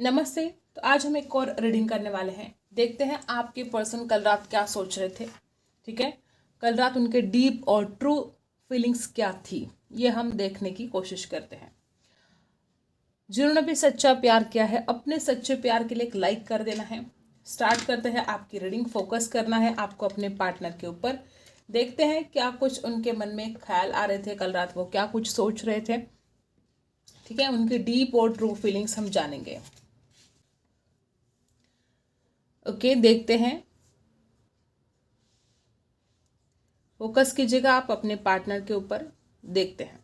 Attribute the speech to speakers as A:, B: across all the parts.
A: नमस्ते। तो आज हम एक और रीडिंग करने वाले हैं। देखते हैं आपके पर्सन कल रात क्या सोच रहे थे। ठीक है, कल रात उनके डीप और ट्रू फीलिंग्स क्या थी, ये हम देखने की कोशिश करते हैं। जिन्होंने भी सच्चा प्यार किया है, अपने सच्चे प्यार के लिए एक लाइक कर देना है। स्टार्ट करते हैं आपकी रीडिंग। फोकस करना है आपको अपने पार्टनर के ऊपर। देखते हैं क्या कुछ उनके मन में ख्याल आ रहे थे कल रात, वो क्या कुछ सोच रहे थे। ठीक है, उनकी डीप और ट्रू फीलिंग्स हम जानेंगे। ओके, देखते हैं। फोकस कीजिएगा आप अपने पार्टनर के ऊपर। देखते हैं।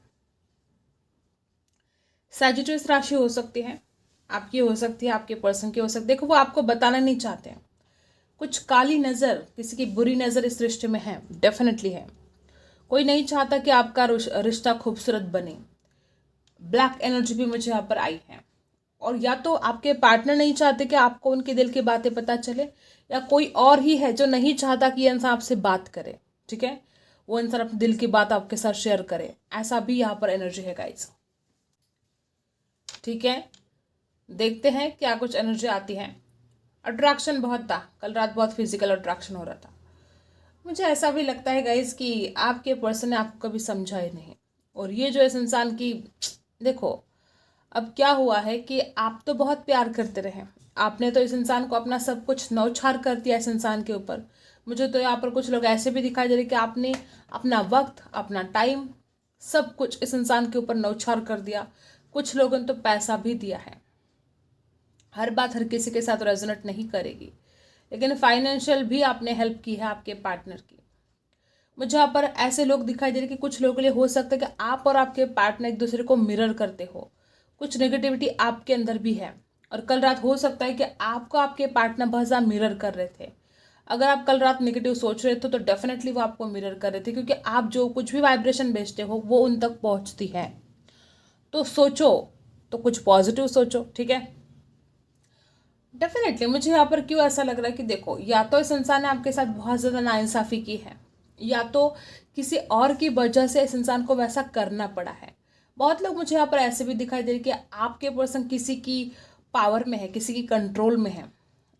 A: सैजिटेरियस राशि हो सकती है, आपकी हो सकती है, आपके पर्सन की हो सकती है। देखो, वो आपको बताना नहीं चाहते हैं। कुछ काली नज़र, किसी की बुरी नज़र इस रिश्ते में है, डेफिनेटली है। कोई नहीं चाहता कि आपका रिश्ता खूबसूरत बने। ब्लैक एनर्जी भी मुझे यहाँ पर आई है। और या तो आपके पार्टनर नहीं चाहते कि आपको उनके दिल की बातें पता चले, या कोई और ही है जो नहीं चाहता कि ये इंसान आपसे बात करे। ठीक है, वो इंसान अपने दिल की बात आपके साथ शेयर करे, ऐसा भी यहाँ पर एनर्जी है गाइस। ठीक है, देखते हैं क्या कुछ एनर्जी आती है। अट्रैक्शन बहुत था कल रात, बहुत फिजिकल अट्रैक्शन हो रहा था। मुझे ऐसा भी लगता है गाइस कि आपके पर्सन ने आपको कभी समझा ही नहीं। और ये जो इस इंसान की, देखो अब क्या हुआ है कि आप तो बहुत प्यार करते रहे, आपने तो इस इंसान को अपना सब कुछ न्यौछावर कर दिया इस इंसान के ऊपर। मुझे तो यहाँ पर कुछ लोग ऐसे भी दिखाई दे रहे कि आपने अपना वक्त, अपना टाइम, सब कुछ इस इंसान के ऊपर न्यौछावर कर दिया। कुछ लोगों ने तो पैसा भी दिया है। हर बात हर किसी के साथ रेजोनेट नहीं करेगी, लेकिन फाइनेंशियल भी आपने हेल्प की है आपके पार्टनर की। मुझे यहाँ पर ऐसे लोग दिखाई दे रहे कि कुछ लोगों के लिए हो सकता है कि आप और आपके पार्टनर एक दूसरे को मिरर करते हो। कुछ नेगेटिविटी आपके अंदर भी है, और कल रात हो सकता है कि आपको आपके पार्टनर बहुत ज़्यादा मिरर कर रहे थे। अगर आप कल रात नेगेटिव सोच रहे थे तो डेफिनेटली वो आपको मिरर कर रहे थे, क्योंकि आप जो कुछ भी वाइब्रेशन भेजते हो वो उन तक पहुंचती है। तो सोचो, तो कुछ पॉजिटिव सोचो। ठीक है, डेफिनेटली मुझे यहाँ पर क्यों ऐसा लग रहा है कि देखो, या तो इस इंसान ने आपके साथ बहुत ज़्यादा नाइंसाफ़ी की है, या तो किसी और की वजह से इस इंसान को वैसा करना पड़ा है। बहुत लोग मुझे यहाँ पर ऐसे भी दिखाई दे रहे कि आपके पर्सन किसी की पावर में है, किसी की कंट्रोल में है।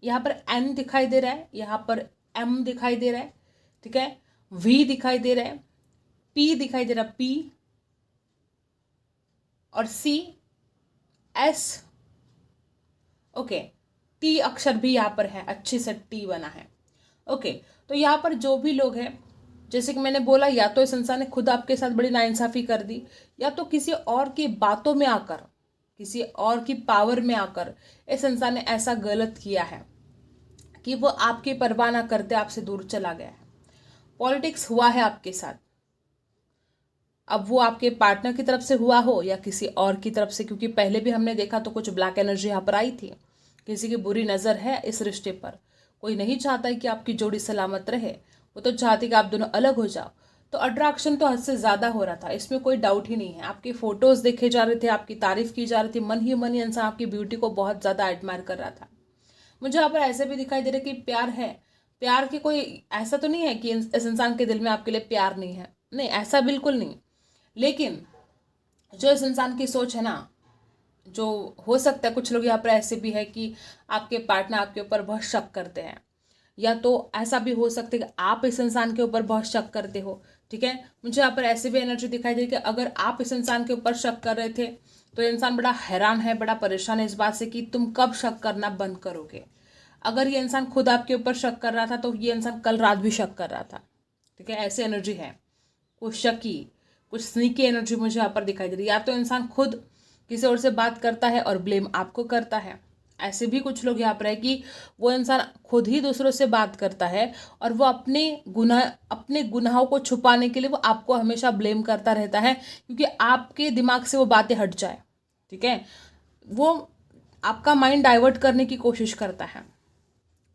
A: यहाँ पर एन दिखाई दे रहा है, यहाँ पर एम दिखाई दे रहा है। ठीक है, वी दिखाई दे रहा है, पी दिखाई दे रहा है, पी और सी, एस। ओके, टी अक्षर भी यहाँ पर है, अच्छे से टी बना है। ओके, तो यहाँ पर जो भी लोग हैं, जैसे कि मैंने बोला, या तो इस इंसान ने खुद आपके साथ बड़ी नाइंसाफ़ी कर दी, या तो किसी और की बातों में आकर, किसी और की पावर में आकर इस इंसान ने ऐसा गलत किया है कि वो आपकी परवाह ना करते आपसे दूर चला गया है। पॉलिटिक्स हुआ है आपके साथ। अब वो आपके पार्टनर की तरफ से हुआ हो या किसी और की तरफ से, क्योंकि पहले भी हमने देखा तो कुछ ब्लैक एनर्जी यहाँ पर आई थी। किसी की बुरी नज़र है इस रिश्ते पर। कोई नहीं चाहता है कि आपकी जोड़ी सलामत रहे, वो तो चाहती कि आप दोनों अलग हो जाओ। तो अट्रैक्शन तो हद से ज़्यादा हो रहा था, इसमें कोई डाउट ही नहीं है। आपकी फ़ोटोज़ देखे जा रहे थे, आपकी तारीफ़ की जा रही थी, मन ही मन ही इंसान आपकी ब्यूटी को बहुत ज़्यादा एडमायर कर रहा था। मुझे यहाँ पर ऐसे भी दिखाई दे रहा है कि प्यार है। प्यार की कोई ऐसा तो नहीं है कि इस इंसान के दिल में आपके लिए प्यार नहीं है, नहीं, ऐसा बिल्कुल नहीं। लेकिन जो इस इंसान की सोच है ना, जो हो सकता है कुछ लोग यहाँ पर ऐसे भी है कि आपके पार्टनर आपके ऊपर बहुत शक करते हैं, या तो ऐसा भी हो सकता है कि आप इस इंसान के ऊपर बहुत शक करते हो। ठीक है, मुझे यहाँ पर ऐसे भी एनर्जी दिखाई दे रही है कि अगर आप इस इंसान के ऊपर शक कर रहे थे तो ये इंसान बड़ा हैरान है, बड़ा परेशान है इस बात से कि तुम कब शक करना बंद करोगे। अगर ये इंसान खुद आपके ऊपर शक कर रहा था तो ये इंसान कल रात भी शक कर रहा था। ठीक है, ऐसी एनर्जी है। कुछ शकी, कुछ स्नीकी एनर्जी मुझे यहाँ पर दिखाई दे रही है। या तो इंसान खुद किसी और से बात करता है और ब्लेम आपको करता है। ऐसे भी कुछ लोग यहाँ पर है कि वो इंसान खुद ही दूसरों से बात करता है और वो अपने गुनाहों को छुपाने के लिए वो आपको हमेशा ब्लेम करता रहता है, क्योंकि आपके दिमाग से वो बातें हट जाए। ठीक है, वो आपका माइंड डाइवर्ट करने की कोशिश करता है।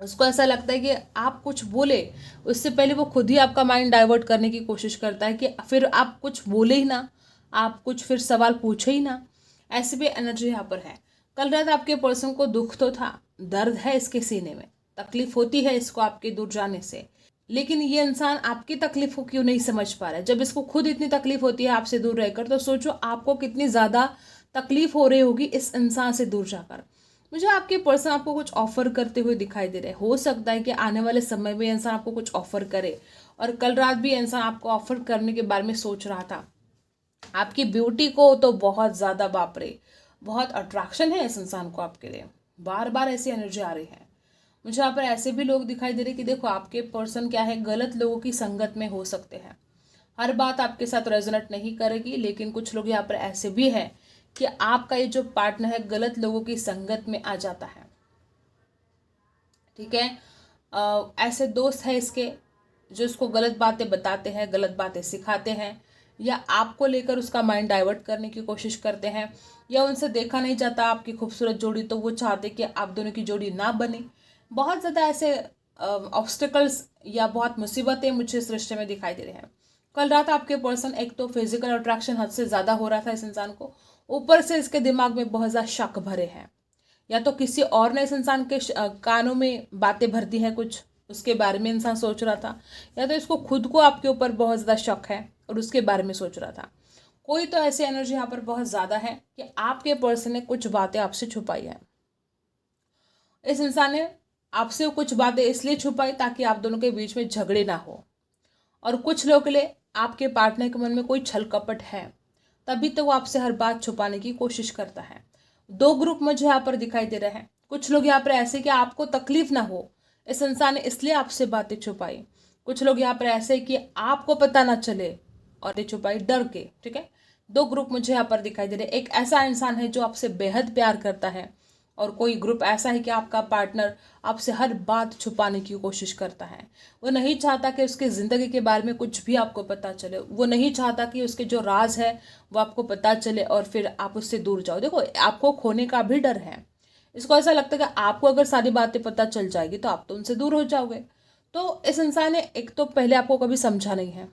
A: उसको ऐसा लगता है कि आप कुछ बोले उससे पहले वो खुद ही आपका माइंड डाइवर्ट करने की कोशिश करता है कि फिर आप कुछ बोले ही ना, आप कुछ फिर सवाल पूछे ही ना। ऐसी भी एनर्जी यहाँ पर है। कल रात आपके पर्सन को दुख तो था, दर्द है इसके सीने में, तकलीफ होती है इसको आपके दूर जाने से, लेकिन ये इंसान आपकी तकलीफ को क्यों नहीं समझ पा रहा है। जब इसको खुद इतनी तकलीफ होती है आपसे दूर रहकर, तो सोचो आपको कितनी ज़्यादा तकलीफ हो रही होगी इस इंसान से दूर जाकर। मुझे आपके पर्सन आपको कुछ ऑफर करते हुए दिखाई दे रहे हैं। हो सकता है कि आने वाले समय में इंसान आपको कुछ ऑफर करे, और कल रात भी इंसान आपको ऑफर करने के बारे में सोच रहा था। आपकी ब्यूटी को तो बहुत ज़्यादा, बाप रे, बहुत अट्रैक्शन है इस इंसान को आपके लिए। बार बार ऐसी एनर्जी आ रही है। मुझे यहाँ पर ऐसे भी लोग दिखाई दे रहे कि देखो आपके पर्सन क्या है, गलत लोगों की संगत में हो सकते हैं। हर बात आपके साथ रेजोनेट नहीं करेगी, लेकिन कुछ लोग यहाँ पर ऐसे भी हैं कि आपका ये जो पार्टनर है गलत लोगों की संगत में आ जाता है। ठीक है, ऐसे दोस्त है इसके जो इसको गलत बातें बताते हैं, गलत बातें सिखाते हैं, या आपको लेकर उसका माइंड डाइवर्ट करने की कोशिश करते हैं, या उनसे देखा नहीं जाता आपकी खूबसूरत जोड़ी तो वो चाहते कि आप दोनों की जोड़ी ना बने। बहुत ज़्यादा ऐसे ऑब्स्टिकल्स या बहुत मुसीबतें मुझे इस रिश्ते में दिखाई दे रहे हैं। कल रात आपके पर्सन, एक तो फिजिकल अट्रैक्शन हद से ज़्यादा हो रहा था इस इंसान को, ऊपर से इसके दिमाग में बहुत ज़्यादा शक भरे हैं। या तो किसी और ने इस इंसान के कानों में बातें भर दी हैं, कुछ उसके बारे में इंसान सोच रहा था, या तो इसको खुद को आपके ऊपर बहुत ज़्यादा शक है और उसके बारे में सोच रहा था। कोई तो ऐसी एनर्जी यहाँ पर बहुत ज़्यादा है कि आपके पर्सन ने कुछ बातें आपसे छुपाई है। इस इंसान ने आपसे कुछ बातें इसलिए छुपाई ताकि आप दोनों के बीच में झगड़े ना हो, और कुछ लोगों के लिए आपके पार्टनर के मन में कोई छल कपट है, तभी तो वो आपसे हर बात छुपाने की कोशिश करता है। दो ग्रुप मुझे यहाँ पर दिखाई दे रहे हैं। कुछ लोग यहाँ पर ऐसे कि आपको तकलीफ ना हो, इस इंसान ने इसलिए आपसे बातें छुपाई। कुछ लोग यहाँ पर ऐसे कि आपको पता ना चले और छुपाई डर के। ठीक है, दो ग्रुप मुझे यहाँ पर दिखाई दे रहे हैं। एक ऐसा इंसान है जो आपसे बेहद प्यार करता है, और कोई ग्रुप ऐसा है कि आपका पार्टनर आपसे हर बात छुपाने की कोशिश करता है। वो नहीं चाहता कि उसकी ज़िंदगी के बारे में कुछ भी आपको पता चले, वो नहीं चाहता कि उसके जो राज है वो आपको पता चले और फिर आप उससे दूर जाओ। देखो, आपको खोने का भी डर है। इसको ऐसा लगता है कि आपको अगर सारी बातें पता चल जाएगी तो आप तो उनसे दूर हो जाओगे। तो इस इंसान ने एक तो पहले आपको कभी समझा नहीं है,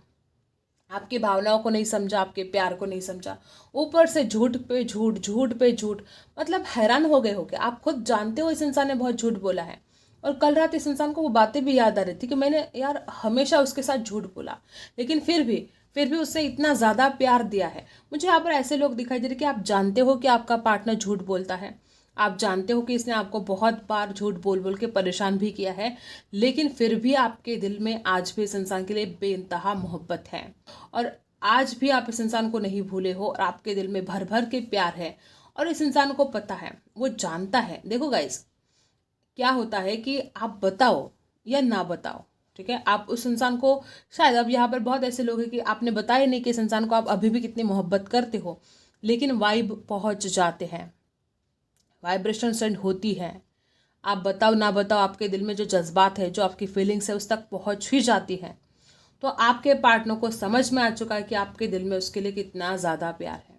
A: आपकी भावनाओं को नहीं समझा, आपके प्यार को नहीं समझा, ऊपर से झूठ पे झूठ, झूठ पे झूठ। मतलब हैरान हो गए हो कि आप खुद जानते हो इस इंसान ने बहुत झूठ बोला है, और कल रात इस इंसान को वो बातें भी याद आ रही थी कि मैंने यार हमेशा उसके साथ झूठ बोला, लेकिन फिर भी उससे इतना ज़्यादा प्यार दिया है। मुझे यहाँ पर ऐसे लोग दिखाई दे रहे कि आप जानते हो कि आपका पार्टनर झूठ बोलता है, आप जानते हो कि इसने आपको बहुत बार झूठ बोल बोल के परेशान भी किया है, लेकिन फिर भी आपके दिल में आज भी इस इंसान के लिए बेइंतहा मोहब्बत है, और आज भी आप इस इंसान को नहीं भूले हो, और आपके दिल में भर भर के प्यार है। और इस इंसान को पता है, वो जानता है। देखो गाइस, क्या होता है कि आप बताओ या ना बताओ, ठीक है, आप उस इंसान को, शायद अब यहाँ पर बहुत ऐसे लोग हैं कि आपने बताया नहीं कि इस इंसान को आप अभी भी कितनी मोहब्बत करते हो, लेकिन वाइब पहुँच जाते हैं, वाइब्रेशन सेंड होती है। आप बताओ ना बताओ, आपके दिल में जो जज्बात है, जो आपकी फीलिंग्स है, उस तक पहुंच ही जाती है। तो आपके पार्टनर को समझ में आ चुका है कि आपके दिल में उसके लिए कितना ज़्यादा प्यार है।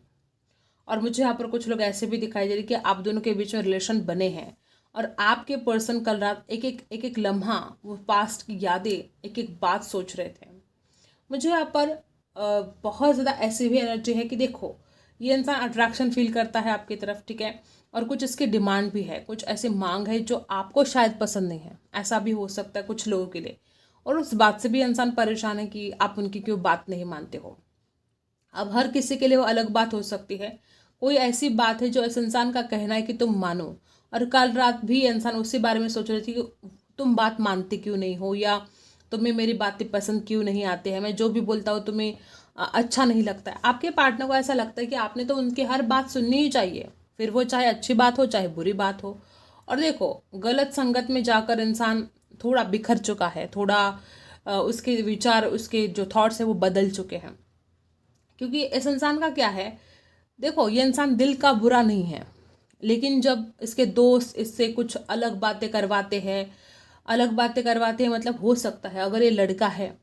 A: और मुझे यहाँ पर कुछ लोग ऐसे भी दिखाई दे रहे कि आप दोनों के बीच में रिलेशन बने हैं, और आपके पर्सन कल रात एक एक लम्हा, वो पास्ट की यादें, एक एक बात सोच रहे थे। मुझे यहाँ पर बहुत ज़्यादा ऐसी भी एनर्जी है कि देखो, ये इंसान अट्रैक्शन फील करता है आपकी तरफ, ठीक है, और कुछ इसकी डिमांड भी है, कुछ ऐसी मांग है जो आपको शायद पसंद नहीं है, ऐसा भी हो सकता है कुछ लोगों के लिए। और उस बात से भी इंसान परेशान है कि आप उनकी क्यों बात नहीं मानते हो। अब हर किसी के लिए वो अलग बात हो सकती है। कोई ऐसी बात है जो इस इंसान का कहना है कि तुम मानो, और कल रात भी इंसान उसी बारे में सोच रही थी कि तुम बात मानते क्यों नहीं हो, या तुम्हें मेरी बातें पसंद क्यों नहीं आते हैं, मैं जो भी बोलता हूँ तुम्हें अच्छा नहीं लगता है। आपके पार्टनर को ऐसा लगता है कि आपने तो उनकी हर बात सुननी ही चाहिए, फिर वो चाहे अच्छी बात हो चाहे बुरी बात हो। और देखो, गलत संगत में जाकर इंसान थोड़ा बिखर चुका है, थोड़ा उसके विचार, उसके जो थॉट्स है वो बदल चुके हैं। क्योंकि इस इंसान का क्या है, देखो, ये इंसान दिल का बुरा नहीं है, लेकिन जब इसके दोस्त इससे कुछ अलग बातें करवाते हैं, मतलब हो सकता है अगर ये लड़का है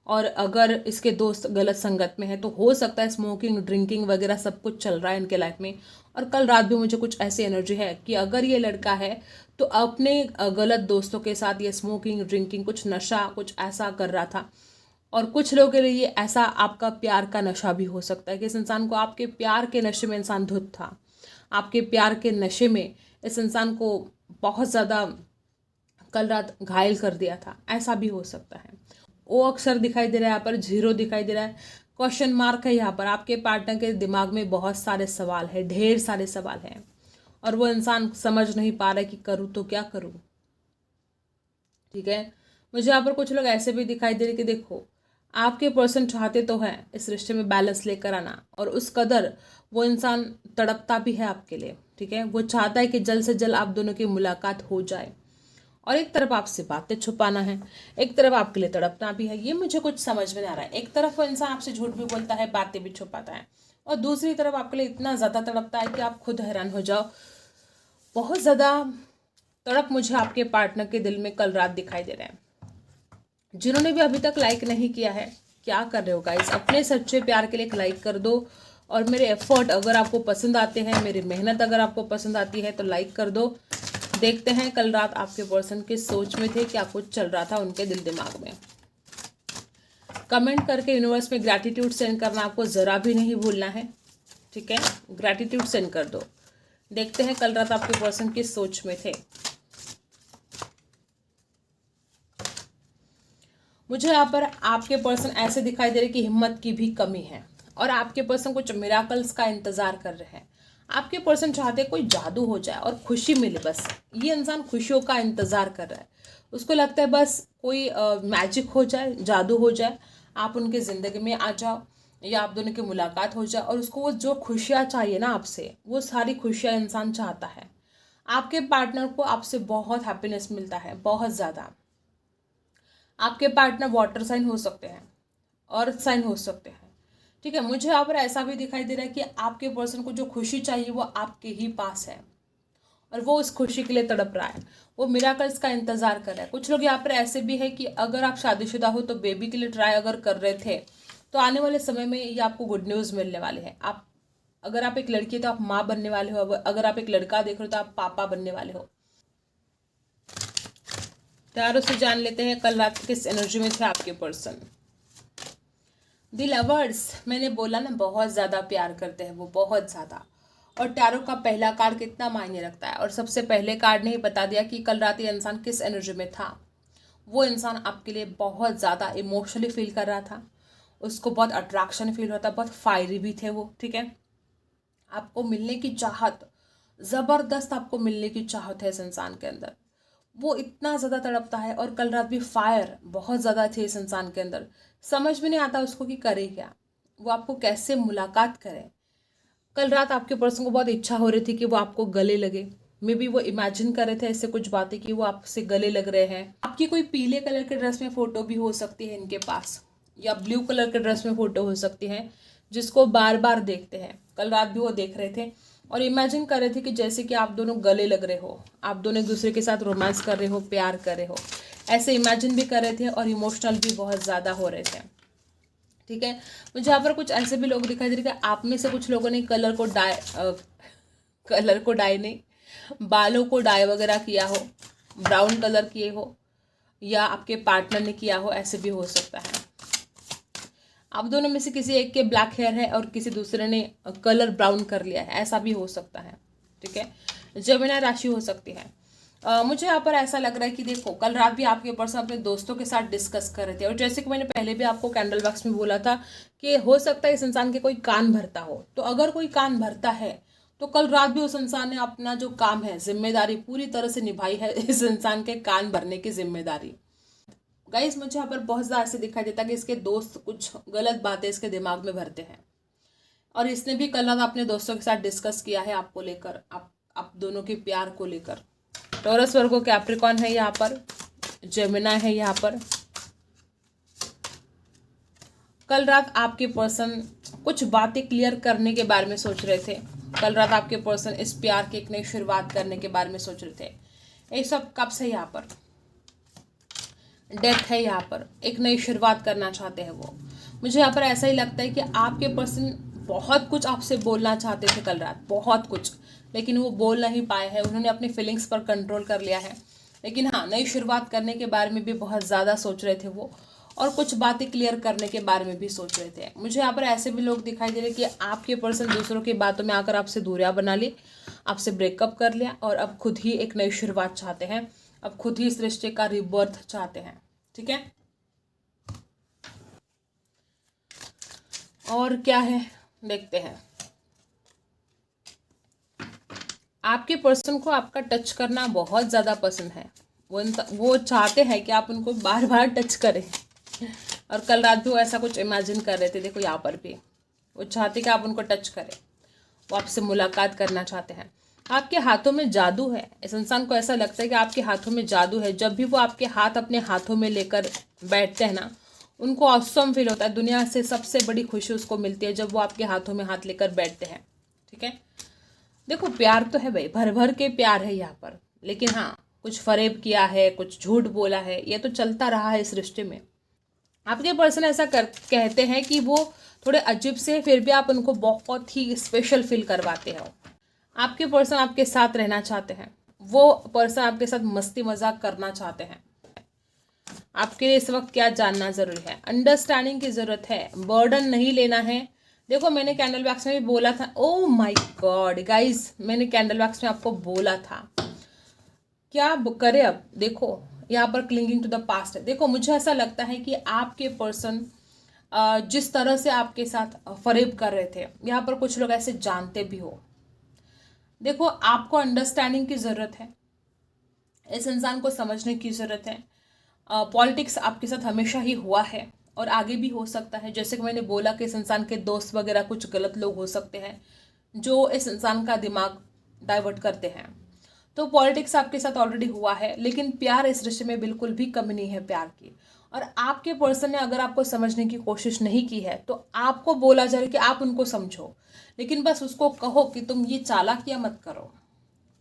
A: और अगर इसके दोस्त गलत संगत में है, तो हो सकता है स्मोकिंग, ड्रिंकिंग वगैरह सब कुछ चल रहा है इनके लाइफ में। और कल रात भी मुझे कुछ ऐसी एनर्जी है कि अगर ये लड़का है तो अपने गलत दोस्तों के साथ ये स्मोकिंग, ड्रिंकिंग, कुछ नशा, कुछ ऐसा कर रहा था। और कुछ लोगों के लिए ये ऐसा आपका प्यार का नशा भी हो सकता है कि इस इंसान को आपके प्यार के नशे में इंसान धुत था, आपके प्यार के नशे में इस इंसान को बहुत ज़्यादा कल रात घायल कर दिया था, ऐसा भी हो सकता है। ओ अक्षर दिखाई दे रहा है यहाँ पर, 0 दिखाई दे रहा है, क्वेश्चन मार्क है यहाँ पर। आपके पार्टनर के दिमाग में बहुत सारे सवाल है, ढेर सारे सवाल हैं, और वो इंसान समझ नहीं पा रहा है कि करूँ तो क्या करूँ। ठीक है, मुझे यहाँ पर कुछ लोग ऐसे भी दिखाई दे रहे कि देखो, आपके पर्सन चाहते तो हैं इस रिश्ते में बैलेंस लेकर आना, और उस कदर वो इंसान तड़पता भी है आपके लिए। ठीक है, वो चाहता है कि जल्द से जल्द आप दोनों की मुलाकात हो जाए, और एक तरफ आपसे बातें छुपाना है, एक तरफ आपके लिए तड़पना भी है। ये मुझे कुछ समझ में नहीं आ रहा है। एक तरफ वो इंसान आपसे झूठ भी बोलता है, बातें भी छुपाता है, और दूसरी तरफ आपके लिए इतना ज़्यादा तड़पता है कि आप खुद हैरान हो जाओ। बहुत ज़्यादा तड़प मुझे आपके पार्टनर के दिल में कल रात दिखाई दे रहे हैं। जिन्होंने भी अभी तक लाइक नहीं किया है, क्या कर रहे हो गाइस? अपने सच्चे प्यार के लिए एक लाइक कर दो, और मेरे एफर्ट अगर आपको पसंद आते हैं, मेरी मेहनत अगर आपको पसंद आती है तो लाइक कर दो। देखते हैं कल रात आपके पर्सन किस सोच में थे, क्या कुछ चल रहा था उनके दिल दिमाग में। कमेंट करके यूनिवर्स में ग्रैटिट्यूड सेंड करना आपको ज़रा भी नहीं भूलना है। ठीक है, ग्रैटिट्यूड सेंड कर दो। देखते हैं कल रात आपके पर्सन किस सोच में थे। मुझे यहाँ पर आपके पर्सन ऐसे दिखाई दे रहे कि हिम्मत की भी कमी है, और आपके पर्सन कुछ मिराकल्स का इंतजार कर रहे हैं। आपके पर्सन चाहते कोई जादू हो जाए और खुशी मिले, बस ये इंसान खुशियों का इंतजार कर रहा है। उसको लगता है बस कोई मैजिक हो जाए, जादू हो जाए, आप उनके ज़िंदगी में आ जाओ, या आप दोनों की मुलाकात हो जाए, और उसको वो जो खुशियाँ चाहिए ना आपसे, वो सारी खुशियाँ इंसान चाहता है। आपके पार्टनर को आपसे बहुत हैप्पीनेस मिलता है, बहुत ज़्यादा। आपके पार्टनर वाटर साइन हो सकते हैं, अर्थ साइन हो सकते हैं। ठीक है, मुझे यहाँ पर ऐसा भी दिखाई दे रहा है कि आपके पर्सन को जो खुशी चाहिए वो आपके ही पास है, और वो उस खुशी के लिए तड़प रहा है, वो मिराकल्स का इंतजार कर रहा है। कुछ लोग यहाँ पर ऐसे भी है कि अगर आप शादीशुदा हो तो बेबी के लिए ट्राई अगर कर रहे थे, तो आने वाले समय में ये आपको गुड न्यूज़ मिलने वाले हैं। आप अगर आप एक लड़की है तो आप माँ बनने वाले हो, अगर आप एक लड़का देख रहे हो तो आप पापा बनने वाले हो। टैरो से जान लेते हैं कल रात किस एनर्जी में थे आपके पर्सन। द लवर्स, मैंने बोला ना, बहुत ज़्यादा प्यार करते हैं वो, बहुत ज़्यादा। और टैरो का पहला कार्ड कितना मायने रखता है, और सबसे पहले कार्ड ने ही बता दिया कि कल रात ये इंसान किस एनर्जी में था। वो इंसान आपके लिए बहुत ज़्यादा इमोशनली फील कर रहा था, उसको बहुत अट्रैक्शन फील होता, बहुत फायरी भी थे वो। ठीक है, आपको मिलने की चाहत, ज़बरदस्त आपको मिलने की चाहत है इस इंसान के अंदर। वो इतना ज़्यादा तड़पता है, और कल रात भी फायर बहुत ज़्यादा थी इस इंसान के अंदर। समझ में नहीं आता उसको कि करे क्या, वो आपको कैसे मुलाकात करे। कल रात आपके पर्सन को बहुत इच्छा हो रही थी कि वो आपको गले लगे। मे बी वो इमेजिन कर रहे थे ऐसे कुछ बातें कि वो आपसे गले लग रहे हैं। आपकी कोई पीले कलर के ड्रेस में फ़ोटो भी हो सकती है इनके पास, या ब्लू कलर के ड्रेस में फ़ोटो हो सकती है, जिसको बार बार देखते हैं। कल रात भी वो देख रहे थे और इमेजिन कर रहे थे कि जैसे कि आप दोनों गले लग रहे हो, आप दोनों एक दूसरे के साथ रोमांस कर रहे हो, प्यार कर रहे हो, ऐसे इमेजिन भी कर रहे थे, और इमोशनल भी बहुत ज़्यादा हो रहे थे। ठीक है, मुझे यहाँ पर कुछ ऐसे भी लोग दिखाई दे रहे थे, आप में से कुछ लोगों ने कलर को डाई नहीं, बालों को डाई वगैरह किया हो, ब्राउन कलर किए हो, या आपके पार्टनर ने किया हो, ऐसे भी हो सकता है। आप दोनों में से किसी एक के ब्लैक हेयर है और किसी दूसरे ने कलर ब्राउन कर लिया है, ऐसा भी हो सकता है। ठीक है, जेमिनी राशि हो सकती है। मुझे यहाँ पर ऐसा लग रहा है कि देखो, कल रात भी आपके पर्सन अपने दोस्तों के साथ डिस्कस कर रहे थे, और जैसे कि मैंने पहले भी आपको कैंडल बॉक्स में बोला था कि हो सकता है इस इंसान के कोई कान भरता हो। तो अगर कोई कान भरता है तो कल रात भी उस इंसान ने अपना जो काम है, जिम्मेदारी पूरी तरह से निभाई है, इस इंसान के कान भरने की जिम्मेदारी। गाइस, मुझे यहाँ पर बहुत ज़्यादा ऐसे दिखाई देता है कि इसके दोस्त कुछ गलत बातें इसके दिमाग में भरते हैं, और इसने भी कल रात अपने दोस्तों के साथ डिस्कस किया है आपको लेकर, आप दोनों के प्यार को लेकर। टॉरस, वर्गो, कैप्रिकॉर्न है यहाँ पर, जेमिनी है यहाँ पर। कल रात आपके पर्सन कुछ बातें क्लियर करने के बारे में सोच रहे थे। कल रात आपके पर्सन इस प्यार की एक नई शुरुआत करने के बारे में सोच रहे थे। ये सब कब से यहाँ पर डेथ है, यहाँ पर एक नई शुरुआत करना चाहते हैं वो। मुझे यहाँ पर ऐसा ही लगता है कि आपके पर्सन बहुत कुछ आपसे बोलना चाहते थे कल रात, बहुत कुछ, लेकिन वो बोल नहीं पाए हैं। उन्होंने अपनी फीलिंग्स पर कंट्रोल कर लिया है, लेकिन हाँ, नई शुरुआत करने के बारे में भी बहुत ज़्यादा सोच रहे थे वो, और कुछ बातें क्लियर करने के बारे में भी सोच रहे थे। मुझे यहाँ पर ऐसे भी लोग दिखाई दे रहे कि आपके पर्सन दूसरों की बातों में आकर आपसे दूरियां बना ली, आपसे ब्रेकअप कर लिया, और अब खुद ही एक नई शुरुआत चाहते हैं, अब खुद ही इस रिश्ते का रिबर्थ चाहते हैं। ठीक है, और क्या है देखते हैं। आपके पर्सन को आपका टच करना बहुत ज़्यादा पसंद है। वो चाहते हैं कि आप उनको बार बार टच करें। और कल रात भी वो ऐसा कुछ इमेजिन कर रहे थे, देखो यहाँ पर भी वो चाहते कि आप उनको टच करें, वो आपसे मुलाकात करना चाहते हैं। आपके हाथों में जादू है। इस इंसान को ऐसा लगता है कि आपके हाथों में जादू है। जब भी वो आपके हाथ अपने हाथों में लेकर बैठते हैं ना, उनको ऑसम फील होता है। दुनिया से सबसे बड़ी खुशी उसको मिलती है जब वो आपके हाथों में हाथ लेकर बैठते हैं। ठीक है, देखो प्यार तो है भाई, भर भर के प्यार है यहाँ पर। लेकिन हाँ, कुछ फरेब किया है, कुछ झूठ बोला है, ये तो चलता रहा है इस रिश्ते में। आपके पर्सन ऐसा कहते हैं कि वो थोड़े अजीब से, फिर भी आप उनको बहुत ही स्पेशल फील करवाते हो। आपके पर्सन आपके साथ रहना चाहते हैं। वो पर्सन आपके साथ मस्ती मजाक करना चाहते हैं। आपके लिए इस वक्त क्या जानना जरूरी है? अंडरस्टैंडिंग की जरूरत है, बर्डन नहीं लेना है। देखो मैंने कैंडल वैक्स में भी बोला था, ओ माय गॉड गाइस, मैंने कैंडल वैक्स में आपको बोला था क्या करे। अब देखो यहाँ पर क्लिंगिंग टू द पास्ट है। देखो मुझे ऐसा लगता है कि आपके पर्सन जिस तरह से आपके साथ फरेब कर रहे थे, यहाँ पर कुछ लोग ऐसे जानते भी हो। देखो आपको अंडरस्टैंडिंग की ज़रूरत है, इस इंसान को समझने की ज़रूरत है। पॉलिटिक्स आपके साथ हमेशा ही हुआ है और आगे भी हो सकता है। जैसे कि मैंने बोला कि इस इंसान के दोस्त वगैरह कुछ गलत लोग हो सकते हैं जो इस इंसान का दिमाग डाइवर्ट करते हैं। तो पॉलिटिक्स आपके साथ ऑलरेडी हुआ है, लेकिन प्यार इस रिश्ते में बिल्कुल भी कमी नहीं है प्यार की। और आपके पर्सन ने अगर आपको समझने की कोशिश नहीं की है तो आपको बोला जा रहा है कि आप उनको समझो, लेकिन बस उसको कहो कि तुम ये चालाकियां मत करो।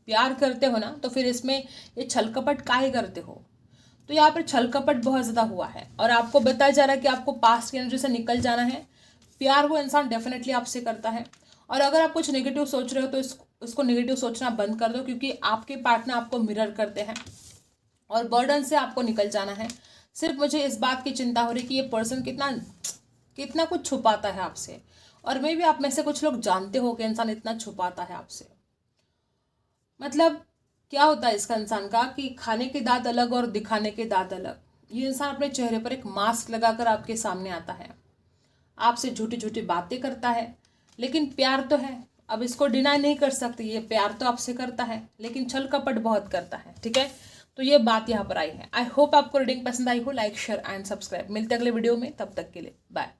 A: प्यार करते हो ना, तो फिर इसमें ये छल कपट काहे करते हो? तो यहाँ पर छल कपट बहुत ज़्यादा हुआ है और आपको बताया जा रहा है कि आपको पास्ट की एनर्जी से निकल जाना है। प्यार वो इंसान डेफिनेटली आपसे करता है। और अगर आप कुछ नेगेटिव सोच रहे हो तो उसको नेगेटिव सोचना बंद कर दो, क्योंकि आपके पार्टनर आपको मिरर करते हैं और बर्डन से आपको निकल जाना है। सिर्फ मुझे इस बात की चिंता हो रही कि ये पर्सन कितना कितना कुछ छुपाता है आपसे। और मे भी आप में से कुछ लोग जानते हो कि इंसान इतना छुपाता है आपसे। मतलब क्या होता है इसका इंसान का कि खाने के दांत अलग और दिखाने के दांत अलग। ये इंसान अपने चेहरे पर एक मास्क लगाकर आपके सामने आता है, आपसे झूठी झूठी बातें करता है, लेकिन प्यार तो है। अब इसको डिनाई नहीं कर सकते, ये प्यार तो आपसे करता है, लेकिन छल कपट बहुत करता है। ठीक है, तो ये बात यहाँ पर आई है। आई होप आपको रीडिंग पसंद आई हो। Like share and subscribe. मिलते अगले वीडियो में, तब तक के लिए बाय।